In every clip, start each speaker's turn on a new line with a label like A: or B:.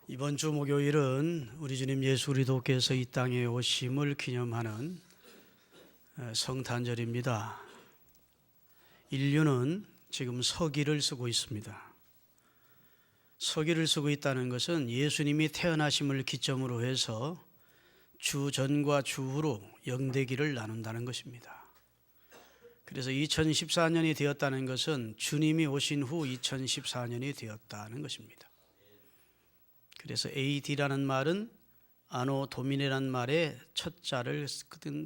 A: 이번 주 목요일은 우리 주님 예수 그리스도께서 이 땅에 오심을 기념하는 성탄절입니다. 인류는 지금 서기를 쓰고 있습니다. 서기를 쓰고 있다는 것은 예수님이 태어나심을 기점으로 해서 주 전과 주 후로 영대기를 나눈다는 것입니다. 그래서 2014년이 되었다는 것은 주님이 오신 후 2014년이 되었다는 것입니다. 그래서 AD라는 말은 아노 도미네라는 말의 첫 자를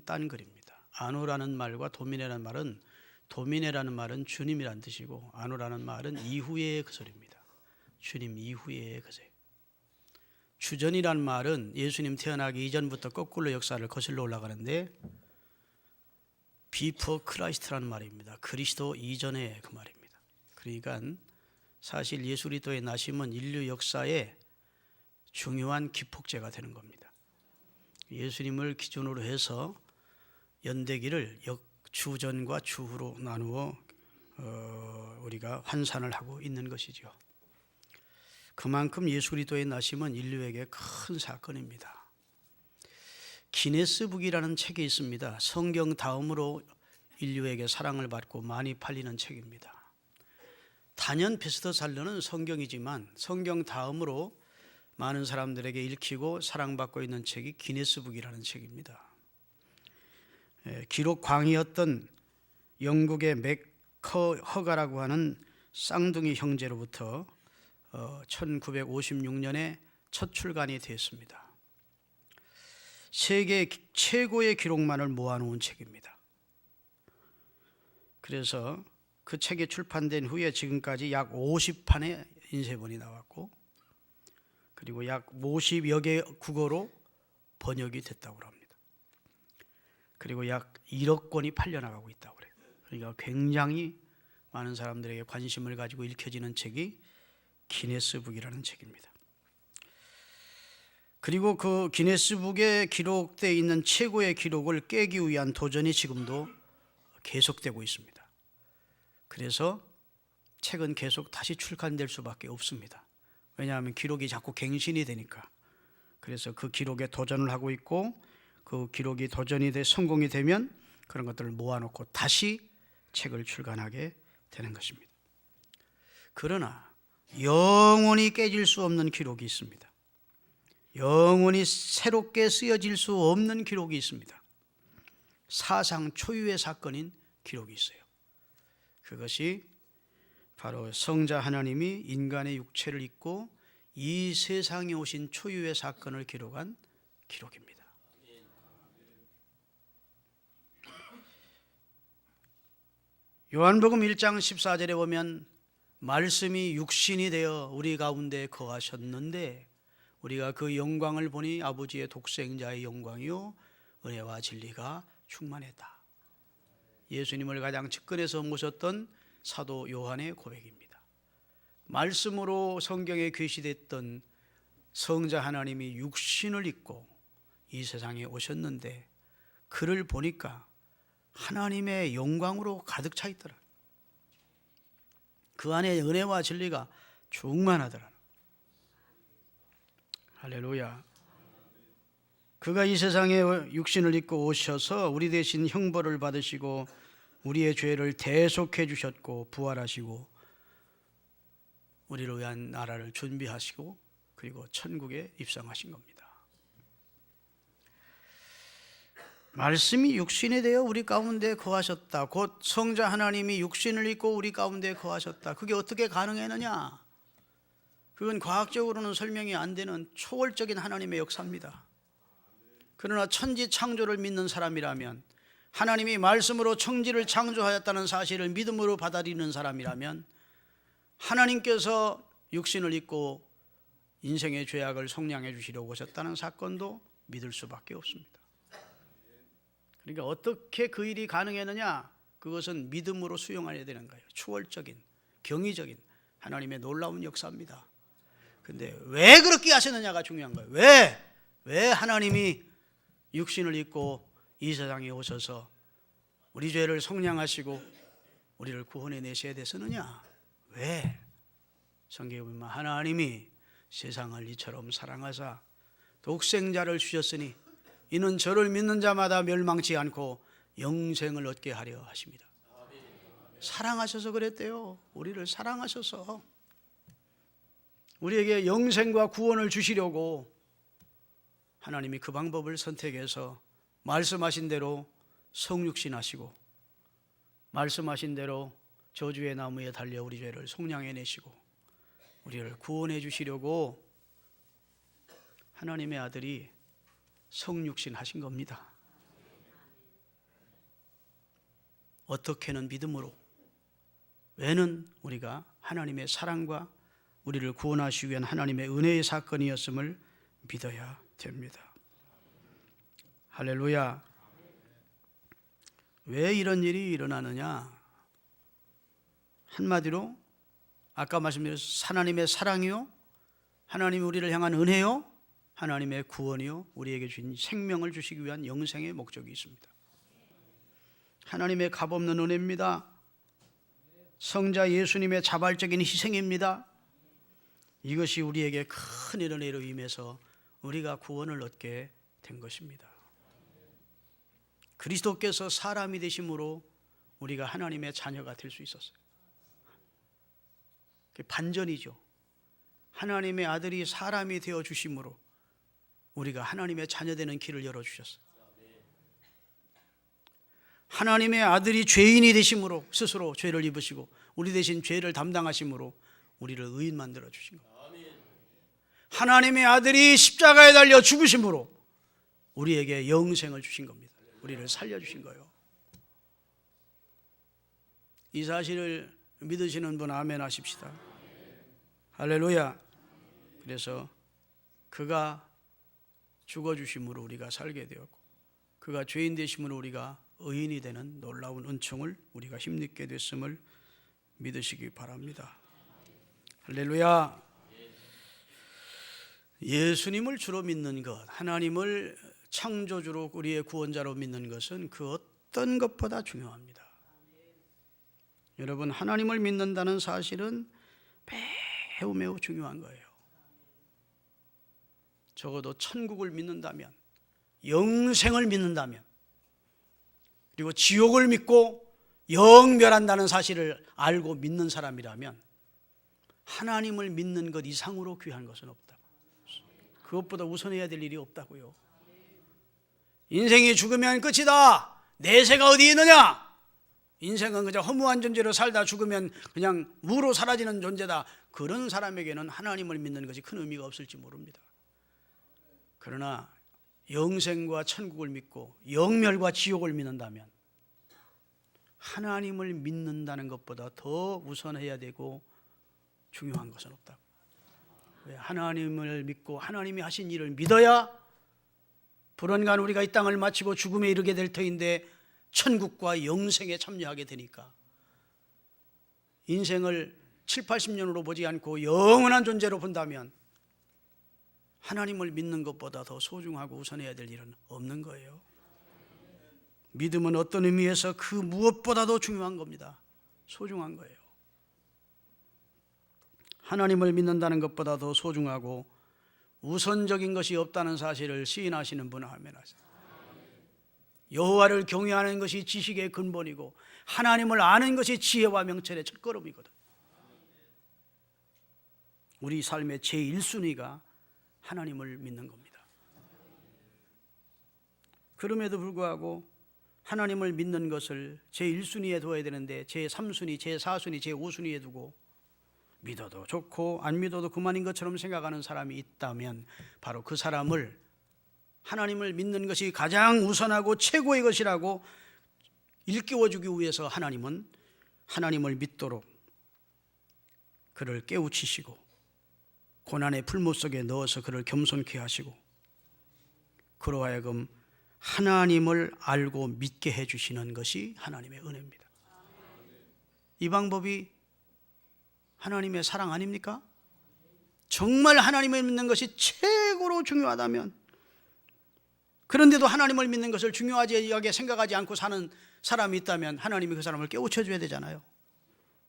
A: 딴 글입니다. 아노라는 말과 도미네라는 말은 주님이란 뜻이고, 아노라는 말은 이후의 그절입니다. 주님 이후의 그절. 주전이라는 말은 예수님 태어나기 이전부터 거꾸로 역사를 거슬러 올라가는데, 비포 크라이스트라는 말입니다. 그리스도 이전의 그 말입니다. 그러니까 사실 예수 그리스도의 나심은 인류 역사에 중요한 기폭제가 되는 겁니다. 예수님을 기준으로 해서 연대기를 주전과 주후로 나누어 우리가 환산을 하고 있는 것이죠. 그만큼 예수 그리스도의 나심은 인류에게 큰 사건입니다. 기네스북이라는 책이 있습니다. 성경 다음으로 인류에게 사랑을 받고 많이 팔리는 책입니다. 단연 베스트셀러는 성경이지만 성경 다음으로 많은 사람들에게 읽히고 사랑받고 있는 책이 기네스북이라는 책입니다. 기록 광이었던 영국의 맥허가라고 하는 쌍둥이 형제로부터 1956년에 첫 출간이 되었습니다. 세계 최고의 기록만을 모아놓은 책입니다. 그래서 그 책이 출판된 후에 지금까지 약 50판의 인쇄본이 나왔고, 그리고 약 50여 개 국어로 번역이 됐다고 합니다. 그리고 약 1억 권이 팔려나가고 있다고 그래요. 그러니까 굉장히 많은 사람들에게 관심을 가지고 읽혀지는 책이 기네스북이라는 책입니다. 그리고 그 기네스북에 기록되어 있는 최고의 기록을 깨기 위한 도전이 지금도 계속되고 있습니다. 그래서 책은 계속 다시 출간될 수밖에 없습니다. 왜냐하면 기록이 자꾸 갱신이 되니까. 그래서 그 기록에 도전을 하고 있고, 그 기록이 도전이 성공이 되면 그런 것들을 모아놓고 다시 책을 출간하게 되는 것입니다. 그러나 영원히 깨질 수 없는 기록이 있습니다. 영원히 새롭게 쓰여질 수 없는 기록이 있습니다. 사상 초유의 사건인 기록이 있어요. 그것이 바로 성자 하나님이 인간의 육체를 입고 이 세상에 오신 초유의 사건을 기록한 기록입니다. 요한복음 1장 14절에 보면 말씀이 육신이 되어 우리 가운데 거하셨는데 우리가 그 영광을 보니 아버지의 독생자의 영광이요 은혜와 진리가 충만했다. 예수님을 가장 측근에서 모셨던 사도 요한의 고백입니다. 말씀으로 성경에 계시됐던 성자 하나님이 육신을 입고 이 세상에 오셨는데 그를 보니까 하나님의 영광으로 가득 차 있더라. 그 안에 은혜와 진리가 충만하더라. 할렐루야. 그가 이 세상에 육신을 입고 오셔서 우리 대신 형벌을 받으시고 우리의 죄를 대속해 주셨고 부활하시고 우리를 위한 나라를 준비하시고 그리고 천국에 입성하신 겁니다. 말씀이 육신이 되어 우리 가운데 거하셨다. 곧 성자 하나님이 육신을 입고 우리 가운데 거하셨다. 그게 어떻게 가능했느냐? 그건 과학적으로는 설명이 안 되는 초월적인 하나님의 역사입니다. 그러나 천지 창조를 믿는 사람이라면, 하나님이 말씀으로 천지를 창조하였다는 사실을 믿음으로 받아들이는 사람이라면, 하나님께서 육신을 입고 인생의 죄악을 속량해 주시려고 오셨다는 사건도 믿을 수밖에 없습니다. 그러니까 어떻게 그 일이 가능했느냐? 그것은 믿음으로 수용해야 되는 거예요. 초월적인, 경이적인 하나님의 놀라운 역사입니다. 근데 왜 그렇게 하셨느냐가 중요한 거예요. 왜 하나님이 육신을 입고 이 세상에 오셔서 우리 죄를 속량하시고 우리를 구원해 내셔야 됐었느냐? 왜? 성경에 보면 하나님이 세상을 이처럼 사랑하사 독생자를 주셨으니 이는 저를 믿는 자마다 멸망치 않고 영생을 얻게 하려 하십니다. 사랑하셔서 그랬대요. 우리를 사랑하셔서 우리에게 영생과 구원을 주시려고 하나님이 그 방법을 선택해서 말씀하신 대로 성육신하시고 말씀하신 대로 저주의 나무에 달려 우리 죄를 속량해내시고 우리를 구원해 주시려고 하나님의 아들이 성육신하신 겁니다. 어떻게는 믿음으로, 왜는 우리가 하나님의 사랑과 우리를 구원하시기 위한 하나님의 은혜의 사건이었음을 믿어야 됩니다. 할렐루야. 왜 이런 일이 일어나느냐? 한마디로 아까 말씀드렸듯이 하나님의 사랑이요, 하나님이 우리를 향한 은혜요, 하나님의 구원이요, 우리에게 주신 생명을 주시기 위한 영생의 목적이 있습니다. 하나님의 값없는 은혜입니다. 성자 예수님의 자발적인 희생입니다. 이것이 우리에게 큰 은혜로 임해서 우리가 구원을 얻게 된 것입니다. 그리스도께서 사람이 되심으로 우리가 하나님의 자녀가 될 수 있었어요. 반전이죠. 하나님의 아들이 사람이 되어 주심으로 우리가 하나님의 자녀 되는 길을 열어주셨어요. 하나님의 아들이 죄인이 되심으로 스스로 죄를 입으시고 우리 대신 죄를 담당하심으로 우리를 의인 만들어 주신 거예요. 하나님의 아들이 십자가에 달려 죽으심으로 우리에게 영생을 주신 겁니다. 우리를 살려주신 거예요. 이 사실을 믿으시는 분 아멘 하십시다. 할렐루야. 그래서 그가 죽어주심으로 우리가 살게 되었고 그가 죄인 되심으로 우리가 의인이 되는 놀라운 은총을 우리가 힘입게 됐음을 믿으시기 바랍니다. 할렐루야. 예수님을 주로 믿는 것, 하나님을 창조주로 우리의 구원자로 믿는 것은 그 어떤 것보다 중요합니다. 여러분, 하나님을 믿는다는 사실은 매우 중요한 거예요. 적어도 천국을 믿는다면, 영생을 믿는다면, 그리고 지옥을 믿고 영멸한다는 사실을 알고 믿는 사람이라면 하나님을 믿는 것 이상으로 귀한 것은 없다. 그것보다 우선해야 될 일이 없다고요. 인생이 죽으면 끝이다. 내세가 어디 있느냐? 인생은 그저 허무한 존재로 살다 죽으면 그냥 무로 사라지는 존재다. 그런 사람에게는 하나님을 믿는 것이 큰 의미가 없을지 모릅니다. 그러나 영생과 천국을 믿고 영멸과 지옥을 믿는다면 하나님을 믿는다는 것보다 더 우선해야 되고 중요한 것은 없다. 왜? 하나님을 믿고 하나님이 하신 일을 믿어야 불언간 우리가 이 땅을 마치고 죽음에 이르게 될 터인데 천국과 영생에 참여하게 되니까 인생을 7, 80년으로 보지 않고 영원한 존재로 본다면 하나님을 믿는 것보다 더 소중하고 우선해야 될 일은 없는 거예요. 믿음은 어떤 의미에서 그 무엇보다도 중요한 겁니다. 소중한 거예요. 하나님을 믿는다는 것보다 더 소중하고 우선적인 것이 없다는 사실을 시인하시는 분은 아멘 하세요. 여호와를 경외하는 것이 지식의 근본이고 하나님을 아는 것이 지혜와 명철의 첫걸음이거든. 우리 삶의 제1순위가 하나님을 믿는 겁니다. 그럼에도 불구하고 하나님을 믿는 것을 제1순위에 둬야 되는데 제3순위, 제4순위, 제5순위에 두고 믿어도 좋고 안 믿어도 그만인 것처럼 생각하는 사람이 있다면 바로 그 사람을 하나님을 믿는 것이 가장 우선하고 최고의 것이라고 일깨워주기 위해서 하나님은 하나님을 믿도록 그를 깨우치시고 고난의 풀무 속에 넣어서 그를 겸손케 하시고 그로 하여금 하나님을 알고 믿게 해주시는 것이 하나님의 은혜입니다. 이 방법이 하나님의 사랑 아닙니까? 정말 하나님을 믿는 것이 최고로 중요하다면, 그런데도 하나님을 믿는 것을 중요하게 생각하지 않고 사는 사람이 있다면 하나님이 그 사람을 깨우쳐줘야 되잖아요.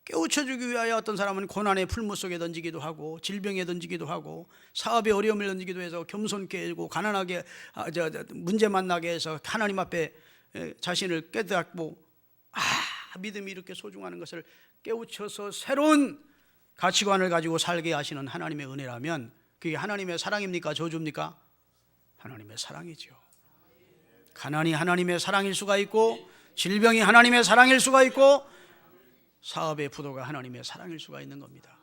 A: 깨우쳐주기 위하여 어떤 사람은 고난의 풀무 속에 던지기도 하고 질병에 던지기도 하고 사업의 어려움을 던지기도 해서 겸손케 해고 가난하게 문제 만나게 해서 하나님 앞에 자신을 깨닫고 믿음이 이렇게 소중한 것을 깨우쳐서 새로운 가치관을 가지고 살게 하시는 하나님의 은혜라면 그게 하나님의 사랑입니까? 저주입니까? 하나님의 사랑이죠. 가난이 하나님의 사랑일 수가 있고 질병이 하나님의 사랑일 수가 있고 사업의 부도가 하나님의 사랑일 수가 있는 겁니다.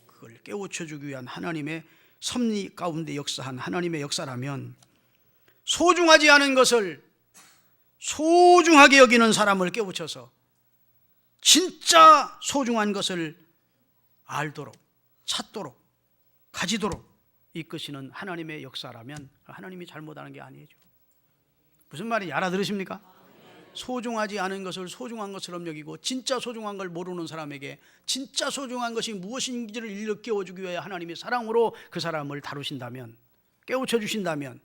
A: 그걸 깨우쳐주기 위한 하나님의 섭리 가운데 역사한 하나님의 역사라면 소중하지 않은 것을 소중하게 여기는 사람을 깨우쳐서 진짜 소중한 것을 알도록 찾도록 가지도록 이끄시는 하나님의 역사라면 하나님이 잘못하는 게 아니죠. 무슨 말인지 알아들으십니까? 소중하지 않은 것을 소중한 것처럼 여기고 진짜 소중한 걸 모르는 사람에게 진짜 소중한 것이 무엇인지를 일깨워주기 위해 하나님이 사랑으로 그 사람을 다루신다면, 깨우쳐 주신다면,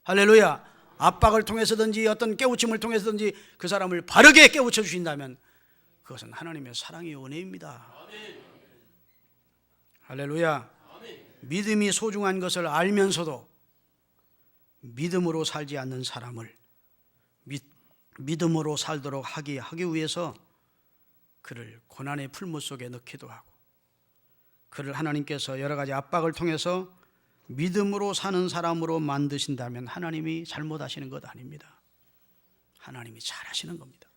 A: 할렐루야, 압박을 통해서든지 어떤 깨우침을 통해서든지 그 사람을 바르게 깨우쳐 주신다면 그것은 하나님의 사랑의 은혜입니다. 할렐루야. 믿음이 소중한 것을 알면서도 믿음으로 살지 않는 사람을 믿음으로 살도록 하기 위해서 그를 고난의 풀무 속에 넣기도 하고 그를 하나님께서 여러 가지 압박을 통해서 믿음으로 사는 사람으로 만드신다면 하나님이 잘못하시는 것 아닙니다. 하나님이 잘하시는 겁니다.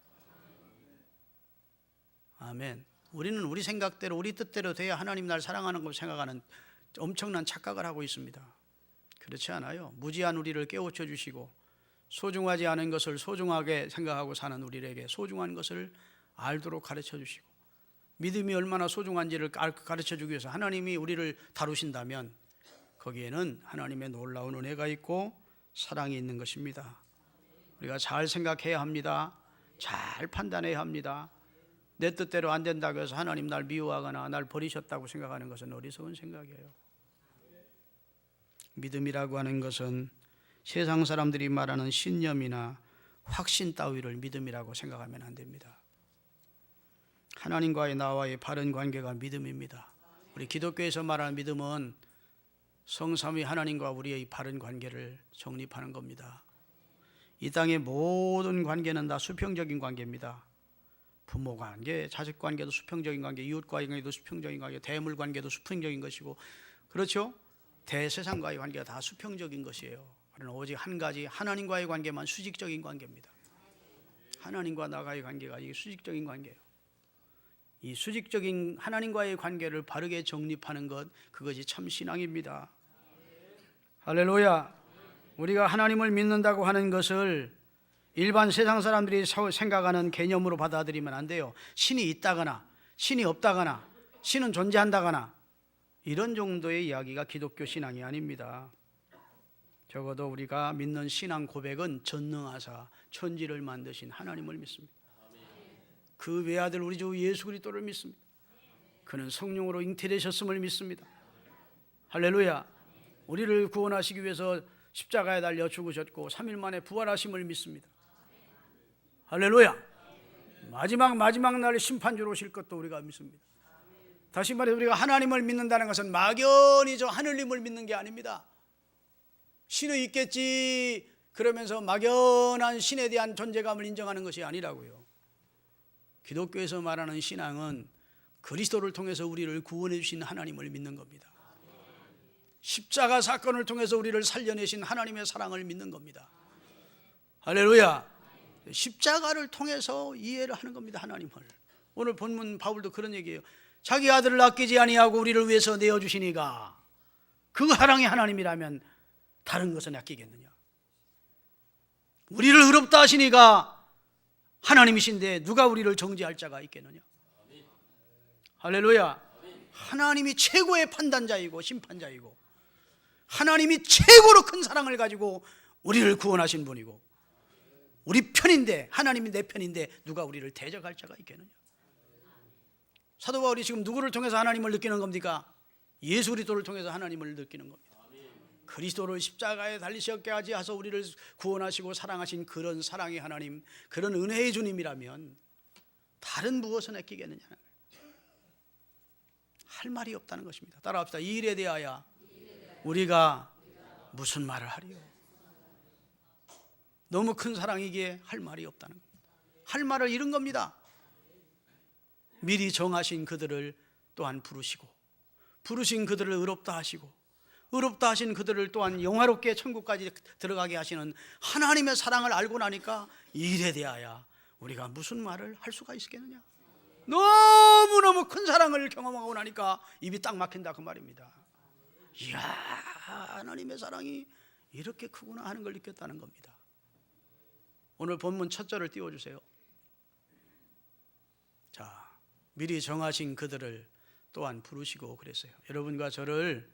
A: 아멘. 우리는 우리 생각대로 우리 뜻대로 돼야 하나님 날 사랑하는 걸 생각하는 엄청난 착각을 하고 있습니다. 그렇지 않아요. 무지한 우리를 깨우쳐 주시고 소중하지 않은 것을 소중하게 생각하고 사는 우리에게 소중한 것을 알도록 가르쳐 주시고 믿음이 얼마나 소중한지를 가르쳐 주기 위해서 하나님이 우리를 다루신다면 거기에는 하나님의 놀라운 은혜가 있고 사랑이 있는 것입니다. 우리가 잘 생각해야 합니다. 잘 판단해야 합니다. 내 뜻대로 안 된다고 해서 하나님 날 미워하거나 날 버리셨다고 생각하는 것은 어리석은 생각이에요. 믿음이라고 하는 것은 세상 사람들이 말하는 신념이나 확신 따위를 믿음이라고 생각하면 안 됩니다. 하나님과의 나와의 바른 관계가 믿음입니다. 우리 기독교에서 말하는 믿음은 성삼위 하나님과 우리의 바른 관계를 정립하는 겁니다. 이 땅의 모든 관계는 다 수평적인 관계입니다. 부모 관계, 자식 관계도 수평적인 관계, 이웃 관계도 수평적인 관계, 대물 관계도 수평적인 것이고, 그렇죠? 대세상과의 관계가 다 수평적인 것이에요. 그러나 오직 한 가지 하나님과의 관계만 수직적인 관계입니다. 하나님과 나와의 관계가 이게 수직적인 관계예요. 이 수직적인 하나님과의 관계를 바르게 정립하는 것, 그것이 참 신앙입니다. 할렐루야. 우리가 하나님을 믿는다고 하는 것을 일반 세상 사람들이 생각하는 개념으로 받아들이면 안 돼요. 신이 있다거나 신이 없다거나 신은 존재한다거나 이런 정도의 이야기가 기독교 신앙이 아닙니다. 적어도 우리가 믿는 신앙 고백은 전능하사 천지를 만드신 하나님을 믿습니다. 그 외아들 우리 주 예수 그리스도를 믿습니다. 그는 성령으로 잉태되셨음을 믿습니다. 할렐루야. 우리를 구원하시기 위해서 십자가에 달려 죽으셨고 3일 만에 부활하심을 믿습니다. 할렐루야. 마지막 날 심판주로 오실 것도 우리가 믿습니다. 다시 말해 우리가 하나님을 믿는다는 것은 막연히 저 하늘님을 믿는 게 아닙니다. 신은 있겠지 그러면서 막연한 신에 대한 존재감을 인정하는 것이 아니라고요. 기독교에서 말하는 신앙은 그리스도를 통해서 우리를 구원해 주신 하나님을 믿는 겁니다. 십자가 사건을 통해서 우리를 살려내신 하나님의 사랑을 믿는 겁니다. 할렐루야. 십자가를 통해서 이해를 하는 겁니다. 하나님을. 오늘 본문 바울도 그런 얘기예요. 자기 아들을 아끼지 아니하고 우리를 위해서 내어주시니가 그 사랑이 하나님이라면 다른 것은 아끼겠느냐. 우리를 의롭다 하시니가 하나님이신데 누가 우리를 정죄할 자가 있겠느냐. 할렐루야. 하나님이 최고의 판단자이고 심판자이고 하나님이 최고로 큰 사랑을 가지고 우리를 구원하신 분이고 우리 편인데 하나님이 내 편인데 누가 우리를 대적할 자가 있겠느냐. 사도 바울이 지금 누구를 통해서 하나님을 느끼는 겁니까? 예수 그리스도를 통해서 하나님을 느끼는 겁니다. 그리스도를 십자가에 달리셨게 하지 하서 우리를 구원하시고 사랑하신 그런 사랑의 하나님, 그런 은혜의 주님이라면 다른 무엇은 아끼겠느냐. 할 말이 없다는 것입니다. 따라합시다. 이 일에 대하여 우리가 무슨 말을 하리요? 너무 큰 사랑이기에 할 말이 없다는 겁니다. 할 말을 잃은 겁니다. 미리 정하신 그들을 또한 부르신 그들을 의롭다 하시고, 의롭다 하신 그들을 또한 영화롭게 천국까지 들어가게 하시는 하나님의 사랑을 알고 나니까 이 일에 대하여 우리가 무슨 말을 할 수가 있겠느냐? 너무너무 큰 사랑을 경험하고 나니까 입이 딱 막힌다 그 말입니다. 이야, 하나님의 사랑이 이렇게 크구나 하는 걸 느꼈다는 겁니다. 오늘 본문 첫 절을 띄워주세요. 자, 미리 정하신 그들을 또한 부르시고 그랬어요. 여러분과 저를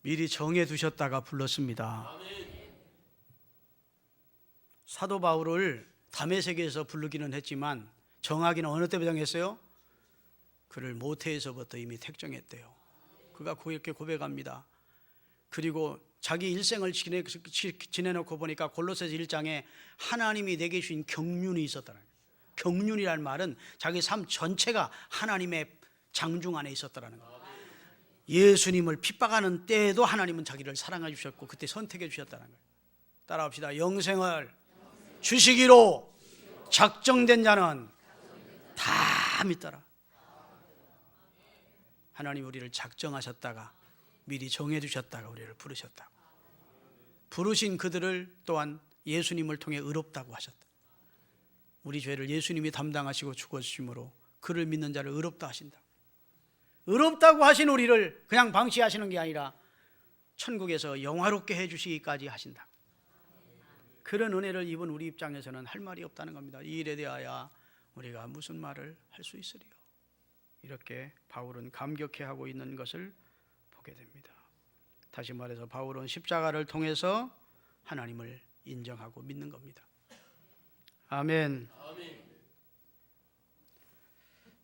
A: 미리 정해 두셨다가 불렀습니다. 사도 바울을 다메섹에서 부르기는 했지만 정하기는 어느 때부터 정했어요? 그를 모태에서부터 이미 택정했대요. 그가 그렇게 고백합니다. 그리고 자기 일생을 지내놓고 보니까 골로새서 1장에 하나님이 내게 주신 경륜이 있었다는 거예요. 경륜이란 말은 자기 삶 전체가 하나님의 장중 안에 있었다는 거예요. 예수님을 핍박하는 때에도 하나님은 자기를 사랑해 주셨고 그때 선택해 주셨다는 거예요. 따라합시다. 영생을 주시기로 작정된 자는 다 믿더라. 하나님 우리를 작정하셨다가 미리 정해 주셨다가 우리를 부르셨다고. 부르신 그들을 또한 예수님을 통해 의롭다고 하셨다. 우리 죄를 예수님이 담당하시고 죽어주심으로 그를 믿는 자를 의롭다 하신다. 의롭다고 하신 우리를 그냥 방치하시는 게 아니라 천국에서 영화롭게 해주시기까지 하신다. 그런 은혜를 입은 우리 입장에서는 할 말이 없다는 겁니다. 이 일에 대하여 우리가 무슨 말을 할 수 있으리요? 이렇게 바울은 감격해하고 있는 것을 보게 됩니다. 다시 말해서 바울은 십자가를 통해서 하나님을 인정하고 믿는 겁니다. 아멘.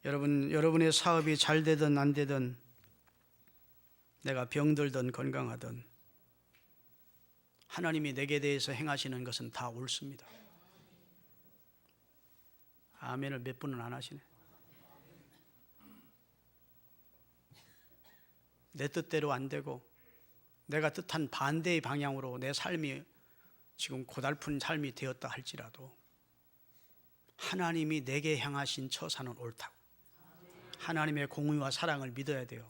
A: 여러분의 사업이 잘 되든 안 되든, 내가 병들든 건강하든 하나님이 내게 대해서 행하시는 것은 다 옳습니다. 아멘을 몇 분은 안 하시네. 내 뜻대로 안 되고 내가 뜻한 반대의 방향으로 내 삶이 지금 고달픈 삶이 되었다 할지라도 하나님이 내게 향하신 처사는 옳다고, 하나님의 공의와 사랑을 믿어야 돼요.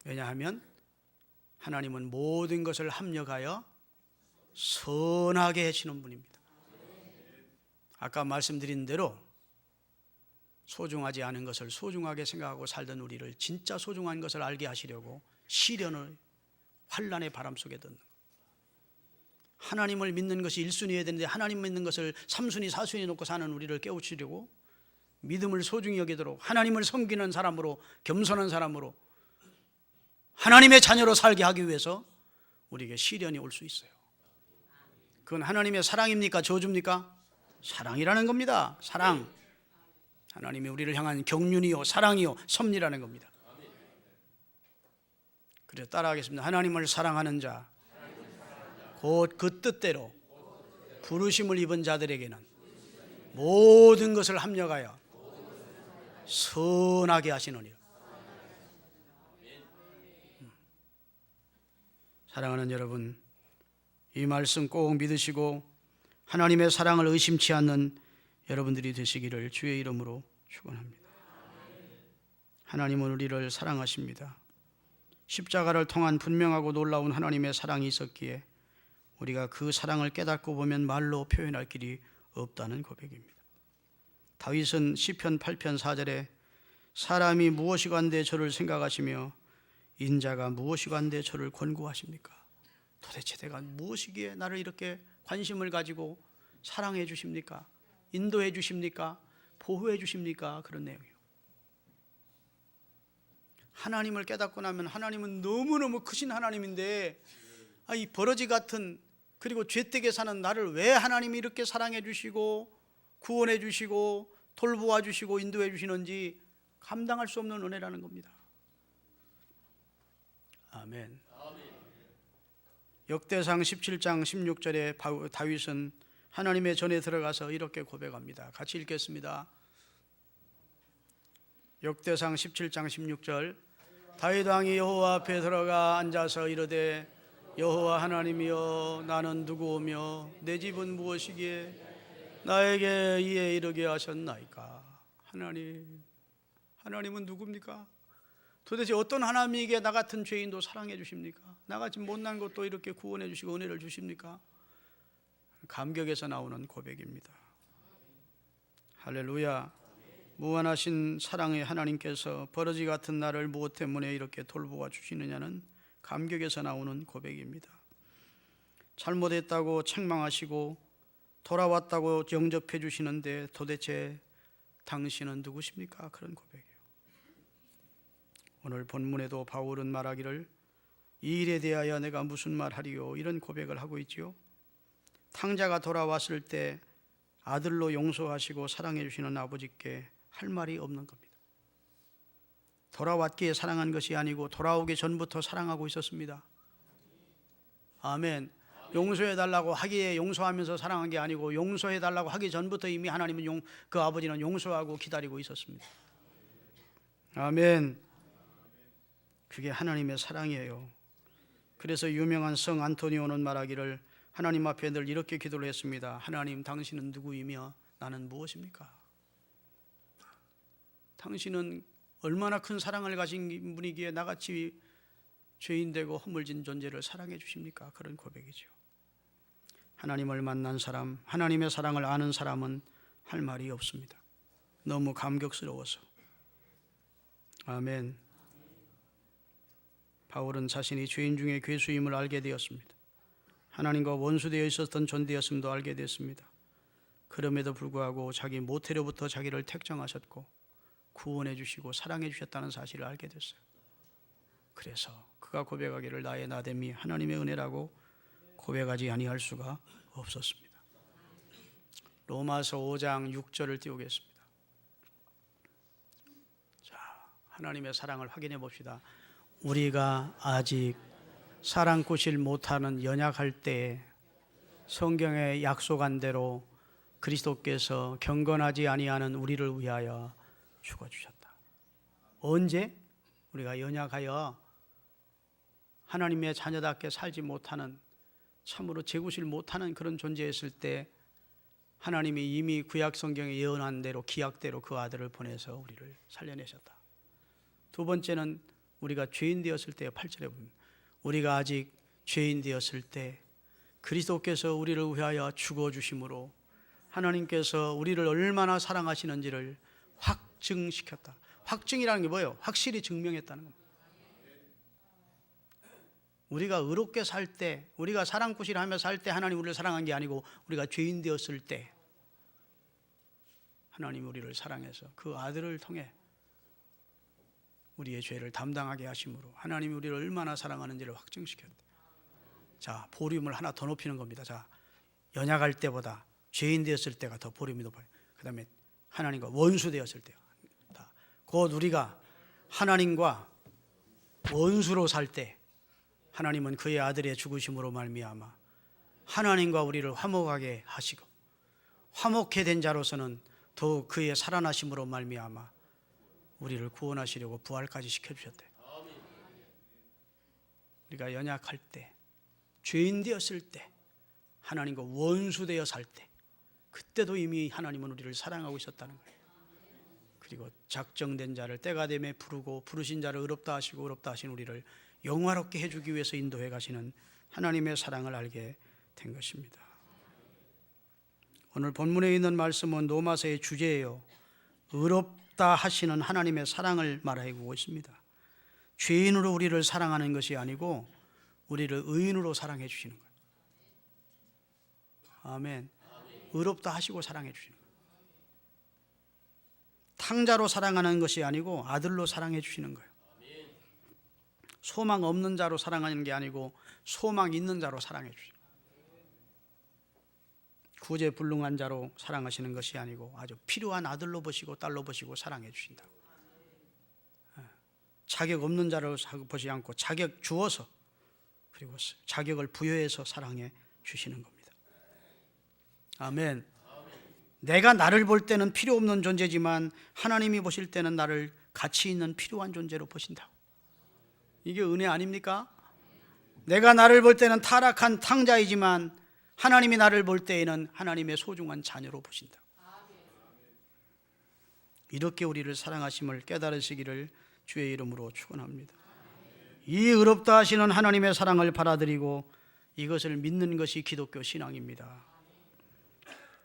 A: 왜냐하면 하나님은 모든 것을 합력하여 선하게 해주시는 분입니다. 아까 말씀드린 대로 소중하지 않은 것을 소중하게 생각하고 살던 우리를 진짜 소중한 것을 알게 하시려고 시련을, 환난의 바람 속에 든, 하나님을 믿는 것이 1순위여야 되는데 하나님 믿는 것을 3순위, 4순위 놓고 사는 우리를 깨우치려고 믿음을 소중히 여기도록 하나님을 섬기는 사람으로, 겸손한 사람으로, 하나님의 자녀로 살게 하기 위해서 우리에게 시련이 올 수 있어요. 그건 하나님의 사랑입니까? 저주입니까? 사랑이라는 겁니다. 사랑. 하나님이 우리를 향한 경륜이요, 사랑이요, 섭리라는 겁니다. 그래서 따라하겠습니다. 하나님을 사랑하는 자, 곧 그 뜻대로 부르심을 입은 자들에게는 모든 것을 합력하여 선하게 하시느니라. 사랑하는 여러분, 이 말씀 꼭 믿으시고 하나님의 사랑을 의심치 않는 여러분들이 되시기를 주의 이름으로 축원합니다. 하나님은 우리를 사랑하십니다. 십자가를 통한 분명하고 놀라운 하나님의 사랑이 있었기에 우리가 그 사랑을 깨닫고 보면 말로 표현할 길이 없다는 고백입니다. 다윗은 시편 8편 4절에 사람이 무엇이간데 저를 생각하시며 인자가 무엇이간데 저를 권고하십니까? 도대체 내가 무엇이기에 나를 이렇게 관심을 가지고 사랑해 주십니까? 인도해 주십니까? 보호해 주십니까? 그런 내용이에요. 하나님을 깨닫고 나면 하나님은 너무너무 크신 하나님인데 이 버러지 같은, 그리고 죄되게 사는 나를 왜 하나님이 이렇게 사랑해 주시고 구원해 주시고 돌보아 주시고 인도해 주시는지 감당할 수 없는 은혜라는 겁니다. 아멘. 역대상 17장 16절에 다윗은 하나님의 전에 들어가서 이렇게 고백합니다. 같이 읽겠습니다. 역대상 17장 16절. 다윗 왕이 여호와 앞에 들어가 앉아서 이르되 여호와 하나님이여 나는 누구오며 내 집은 무엇이기에 나에게 이에 이르게 하셨나이까. 하나님은 누굽니까? 도대체 어떤 하나님에게 나 같은 죄인도 사랑해 주십니까? 나같이 못난 것도 이렇게 구원해 주시고 은혜를 주십니까? 감격에서 나오는 고백입니다. 할렐루야. 무한하신 사랑의 하나님께서 버러지 같은 나를 무엇 때문에 이렇게 돌보아 주시느냐는 감격에서 나오는 고백입니다. 잘못했다고 책망하시고 돌아왔다고 영접해 주시는데 도대체 당신은 누구십니까? 그런 고백이에요. 오늘 본문에도 바울은 말하기를 이 일에 대하여 내가 무슨 말하리요, 이런 고백을 하고 있지요. 탕자가 돌아왔을 때 아들로 용서하시고 사랑해 주시는 아버지께 할 말이 없는 겁니다. 돌아왔기에 사랑한 것이 아니고 돌아오기 전부터 사랑하고 있었습니다. 아멘. 용서해 달라고 하기에 용서하면서 사랑한 게 아니고 용서해 달라고 하기 전부터 이미 하나님은 그 아버지는 용서하고 기다리고 있었습니다. 아멘. 그게 하나님의 사랑이에요. 그래서 유명한 성 안토니오는 말하기를 하나님 앞에 늘 이렇게 기도를 했습니다. 하나님, 당신은 누구이며 나는 무엇입니까? 당신은 얼마나 큰 사랑을 가진 분이기에 나같이 죄인되고 허물진 존재를 사랑해 주십니까? 그런 고백이죠. 하나님을 만난 사람, 하나님의 사랑을 아는 사람은 할 말이 없습니다. 너무 감격스러워서. 아멘. 바울은 자신이 죄인 중에 괴수임을 알게 되었습니다. 하나님과 원수되어 있었던 존재였음도 알게 됐습니다. 그럼에도 불구하고 자기 모태로부터 자기를 택정하셨고 구원해 주시고 사랑해 주셨다는 사실을 알게 됐어요. 그래서 그가 고백하기를 나의 나됨이 하나님의 은혜라고 고백하지 아니할 수가 없었습니다. 로마서 5장 6절을 띄우겠습니다. 자, 하나님의 사랑을 확인해 봅시다. 우리가 아직 사랑꾸실 못하는 연약할 때에 성경에 약속한 대로 그리스도께서 경건하지 아니하는 우리를 위하여 죽어주셨다. 언제? 우리가 연약하여 하나님의 자녀답게 살지 못하는, 참으로 재구실 못하는 그런 존재였을 때 하나님이 이미 구약 성경에 예언한 대로 기약대로 그 아들을 보내서 우리를 살려내셨다. 두 번째는 우리가 죄인 되었을 때 8절에 보면 우리가 아직 죄인 되었을 때 그리스도께서 우리를 위하여 죽어주심으로 하나님께서 우리를 얼마나 사랑하시는지를 확증시켰다. 확증이라는 게 뭐예요? 확실히 증명했다는 겁니다. 우리가 의롭게 살 때, 우리가 사랑꾸시라 살 때 하나님 우리를 사랑한 게 아니고 우리가 죄인 되었을 때 하나님 우리를 사랑해서 그 아들을 통해 우리의 죄를 담당하게 하심으로 하나님이 우리를 얼마나 사랑하는지를 확증시켰다. 자, 보륨을 하나 더 높이는 겁니다. 자, 연약할 때보다 죄인 되었을 때가 더 보륨이 높아요. 그 다음에 하나님과 원수 되었을 때, 곧 우리가 하나님과 원수로 살 때 하나님은 그의 아들의 죽으심으로 말미암아 하나님과 우리를 화목하게 하시고 화목해 된 자로서는 더욱 그의 살아나심으로 말미암아 우리를 구원하시려고 부활까지 시켜주셨대요. 우리가 연약할 때, 죄인 되었을 때, 하나님과 원수 되어 살 때, 그때도 이미 하나님은 우리를 사랑하고 있었다는 거예요. 그리고 작정된 자를 때가 되매 부르고 부르신 자를 의롭다 하시고 의롭다 하신 우리를 영화롭게 해주기 위해서 인도해 가시는 하나님의 사랑을 알게 된 것입니다. 오늘 본문에 있는 말씀은 로마서의 주제예요. 의롭다 하시는 하나님의 사랑을 말하고 있습니다. 죄인으로 우리를 사랑하는 것이 아니고 우리를 의인으로 사랑해 주시는 거예요. 아멘. 의롭다 하시고 사랑해 주시는 거예요. 탕자로 사랑하는 것이 아니고 아들로 사랑해 주시는 거예요. 소망 없는 자로 사랑하는 게 아니고 소망 있는 자로 사랑해 주시는 거예요. 구제불능한 자로 사랑하시는 것이 아니고 아주 필요한 아들로 보시고 딸로 보시고 사랑해 주신다. 자격 없는 자로 보지 않고 자격 주어서, 그리고 자격을 부여해서 사랑해 주시는 겁니다. 아멘. 내가 나를 볼 때는 필요 없는 존재지만 하나님이 보실 때는 나를 가치 있는 필요한 존재로 보신다고. 이게 은혜 아닙니까? 내가 나를 볼 때는 타락한 탕자이지만 하나님이 나를 볼 때에는 하나님의 소중한 자녀로 보신다. 이렇게 우리를 사랑하심을 깨달으시기를 주의 이름으로 축원합니다. 이 의롭다 하시는 하나님의 사랑을 받아들이고 이것을 믿는 것이 기독교 신앙입니다.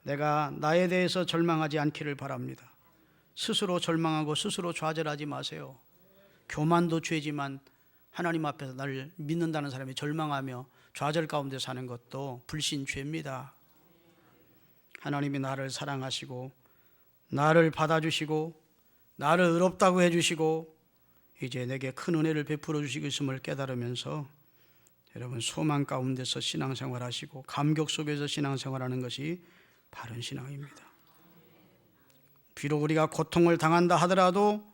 A: 내가 나에 대해서 절망하지 않기를 바랍니다. 스스로 절망하고 스스로 좌절하지 마세요. 교만도 죄지만 하나님 앞에서 나를 믿는다는 사람이 절망하며 좌절 가운데 사는 것도 불신죄입니다. 하나님이 나를 사랑하시고 나를 받아주시고 나를 의롭다고 해주시고 이제 내게 큰 은혜를 베풀어 주시고 있음을 깨달으면서 여러분 소망 가운데서 신앙생활하시고 감격 속에서 신앙생활하는 것이 바른 신앙입니다. 비록 우리가 고통을 당한다 하더라도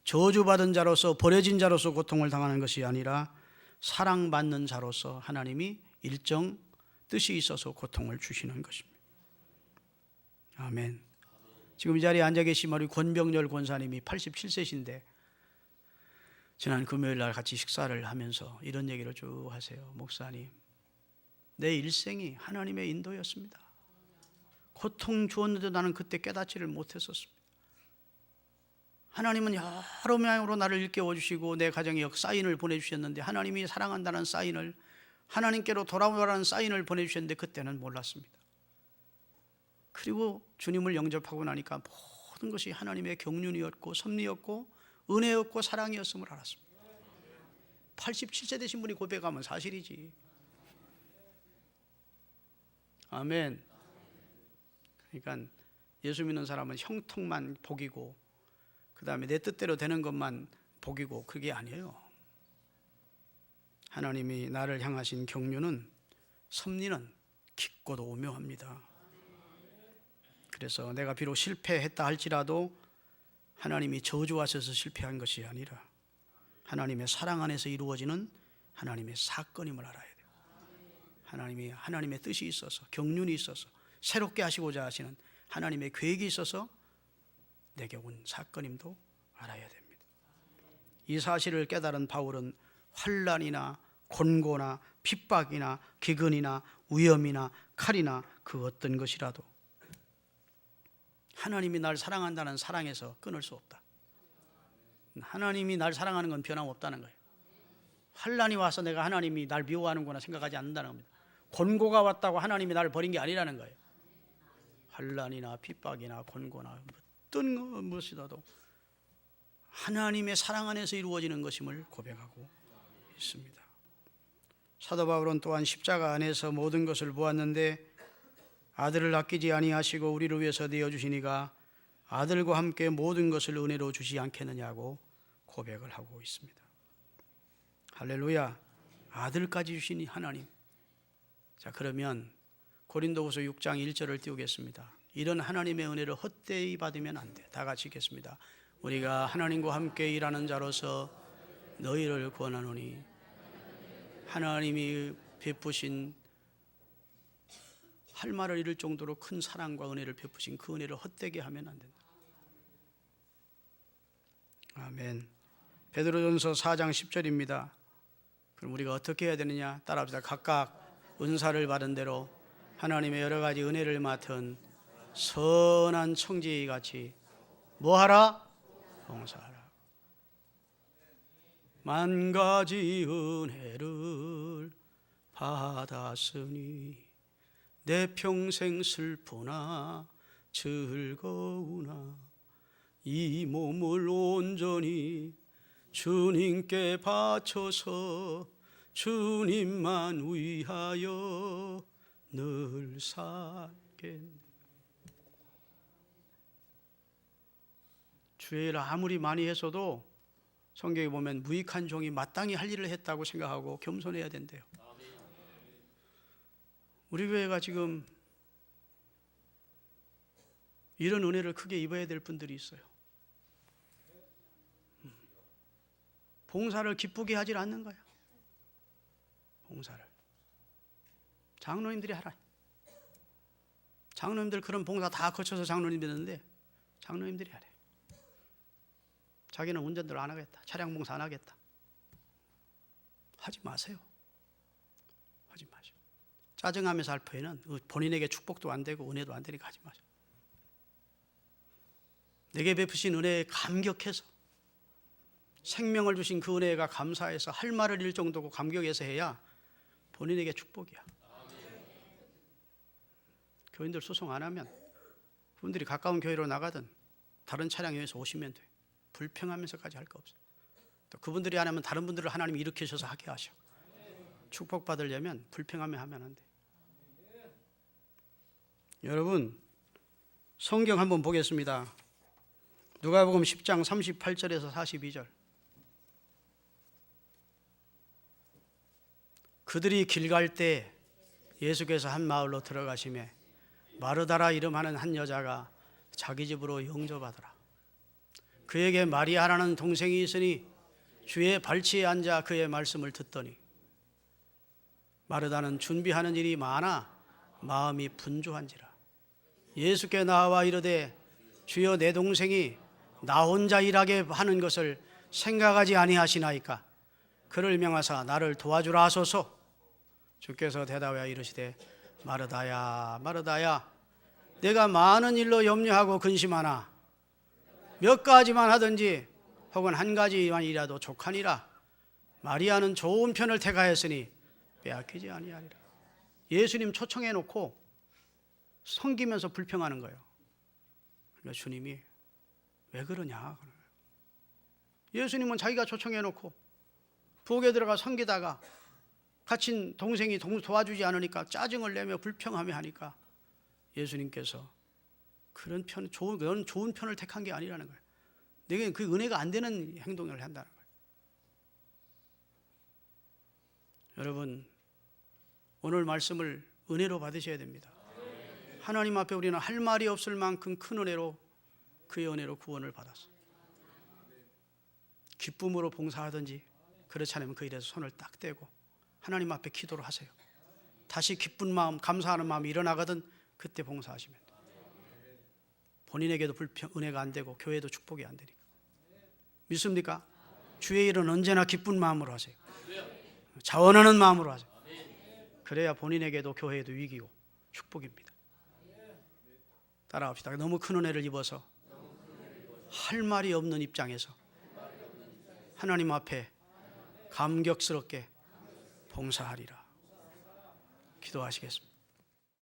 A: 저주받은 자로서 버려진 자로서 고통을 당하는 것이 아니라 사랑받는 자로서 하나님이 일정 뜻이 있어서 고통을 주시는 것입니다. 아멘. 지금 이 자리에 앉아 계신 우리 권병열 권사님이 87세신데 지난 금요일 날 같이 식사를 하면서 이런 얘기를 쭉 하세요. 목사님, 내 일생이 하나님의 인도였습니다. 고통 주었는데도 나는 그때 깨닫지를 못했었습니다. 하나님은 여러 명으로 나를 일깨워 주시고 내 가정에 사인을 보내주셨는데 하나님이 사랑한다는 사인을, 하나님께로 돌아오라는 사인을 보내주셨는데 그때는 몰랐습니다. 그리고 주님을 영접하고 나니까 모든 것이 하나님의 경륜이었고 섭리였고 은혜였고 사랑이었음을 알았습니다. 87세 되신 분이 고백하면 사실이지. 아멘. 그러니까 예수 믿는 사람은 형통만 복이고 그 다음에 내 뜻대로 되는 것만 복이고 그게 아니에요. 하나님이 나를 향하신 경륜은, 섭리는 깊고도 오묘합니다. 그래서 내가 비록 실패했다 할지라도 하나님이 저주하셔서 실패한 것이 아니라 하나님의 사랑 안에서 이루어지는 하나님의 사건임을 알아야 돼요. 하나님이 하나님의 뜻이 있어서 경륜이 있어서 새롭게 하시고자 하시는 하나님의 계획이 있어서 내게 온 사건임도 알아야 됩니다. 이 사실을 깨달은 바울은 환난이나 곤고나 핍박이나 기근이나 위험이나 칼이나 그 어떤 것이라도 하나님이 날 사랑한다는 사랑에서 끊을 수 없다. 하나님이 날 사랑하는 건 변함없다는 거예요. 환난이 와서 내가 하나님이 날 미워하는구나 생각하지 않는다는 겁니다. 곤고가 왔다고 하나님이 나를 버린 게 아니라는 거예요. 환난이나 핍박이나 곤고나 어떤 무엇이라도 하나님의 사랑 안에서 이루어지는 것임을 고백하고 있습니다. 사도 바울은 또한 십자가 안에서 모든 것을 보았는데 아들을 아끼지 아니하시고 우리를 위해서 내어주시니가 아들과 함께 모든 것을 은혜로 주지 않겠느냐고 고백을 하고 있습니다. 할렐루야. 아들까지 주시니 하나님. 자, 그러면 고린도후서 6장 1절을 띄우겠습니다. 이런 하나님의 은혜를 헛되이 받으면 안 돼. 다 같이 읽겠습니다. 우리가 하나님과 함께 일하는 자로서 너희를 권하노니 하나님이 베푸신 할 말을 잃을 정도로 큰 사랑과 은혜를 베푸신 그 은혜를 헛되게 하면 안 된다. 아멘. 베드로전서 4장 10절입니다. 그럼 우리가 어떻게 해야 되느냐? 따라합시다. 각각 은사를 받은 대로 하나님의 여러 가지 은혜를 맡은 선한 청지기 같이 뭐하라? 봉사하라. 만 가지 은혜를 받았으니 내 평생 슬프나 즐거우나 이 몸을 온전히 주님께 바쳐서 주님만 위하여 늘 살겠네. 주의 일을 아무리 많이 했어도 성경에 보면 무익한 종이 마땅히 할 일을 했다고 생각하고 겸손해야 된대요. 우리 교회가 지금 이런 은혜를 크게 입어야 될 분들이 있어요. 봉사를 기쁘게 하질 않는 거야. 봉사를 장로님들이 하라. 장로님들 그런 봉사 다 거쳐서 장로님 되는데 장로님들이 하래. 자기는 운전대로 안 하겠다. 차량 봉사 안 하겠다. 하지 마세요. 하지 마세요. 짜증하면서 할 바에는 본인에게 축복도 안 되고 은혜도 안 되니까 하지 마세요. 내게 베푸신 은혜에 감격해서 생명을 주신 그 은혜가 감사해서 할 말을 잃을 정도고 감격해서 해야 본인에게 축복이야. 교인들 소송 안 하면 그분들이 가까운 교회로 나가든 다른 차량에서 오시면 돼. 불평하면서까지 할 거 없어요. 또 그분들이 안 하면 다른 분들을 하나님이 일으키셔서 하게 하셔. 축복받으려면 불평하며 하면 안 돼. 여러분, 성경 한번 보겠습니다. 누가복음 10장 38절에서 42절. 그들이 길 갈 때 예수께서 한 마을로 들어가시매 마르다라 이름하는 한 여자가 자기 집으로 영접하더라. 그에게 마리아라는 동생이 있으니 주의 발치에 앉아 그의 말씀을 듣더니 마르다는 준비하는 일이 많아 마음이 분주한지라. 예수께 나와 이르되 주여 내 동생이 나 혼자 일하게 하는 것을 생각하지 아니하시나이까. 그를 명하사 나를 도와주라 하소서. 주께서 대답하여 이르시되 마르다야 마르다야 내가 많은 일로 염려하고 근심하나 몇 가지만 하든지 혹은 한 가지만이라도 족하니라. 마리아는 좋은 편을 택하였으니 빼앗기지 아니하리라. 예수님 초청해 놓고 섬기면서 불평하는 거예요. 그러니까 주님이 왜 그러냐. 예수님은 자기가 초청해 놓고 부엌에 들어가 섬기다가 갇힌 동생이 도와주지 않으니까 짜증을 내며 불평하며 하니까 예수님께서 그런 좋은 편을 택한 게 아니라는 거예요. 내게 그 은혜가 안 되는 행동을 한다는 거예요. 여러분, 오늘 말씀을 은혜로 받으셔야 됩니다. 하나님 앞에 우리는 할 말이 없을 만큼 큰 은혜로 그의 은혜로 구원을 받았어요. 기쁨으로 봉사하든지 그렇지 않으면 그 일에서 손을 딱 떼고 하나님 앞에 기도를 하세요. 다시 기쁜 마음, 감사하는 마음이 일어나거든 그때 봉사하시면 돼요. 본인에게도 은혜가 안 되고 교회도 축복이 안 되니까. 믿습니까? 주의 일은 언제나 기쁜 마음으로 하세요. 자원하는 마음으로 하세요. 그래야 본인에게도 교회에도 위기고 축복입니다. 따라합시다. 너무 큰 은혜를 입어서 할 말이 없는 입장에서 하나님 앞에 감격스럽게 봉사하리라. 기도하시겠습니다.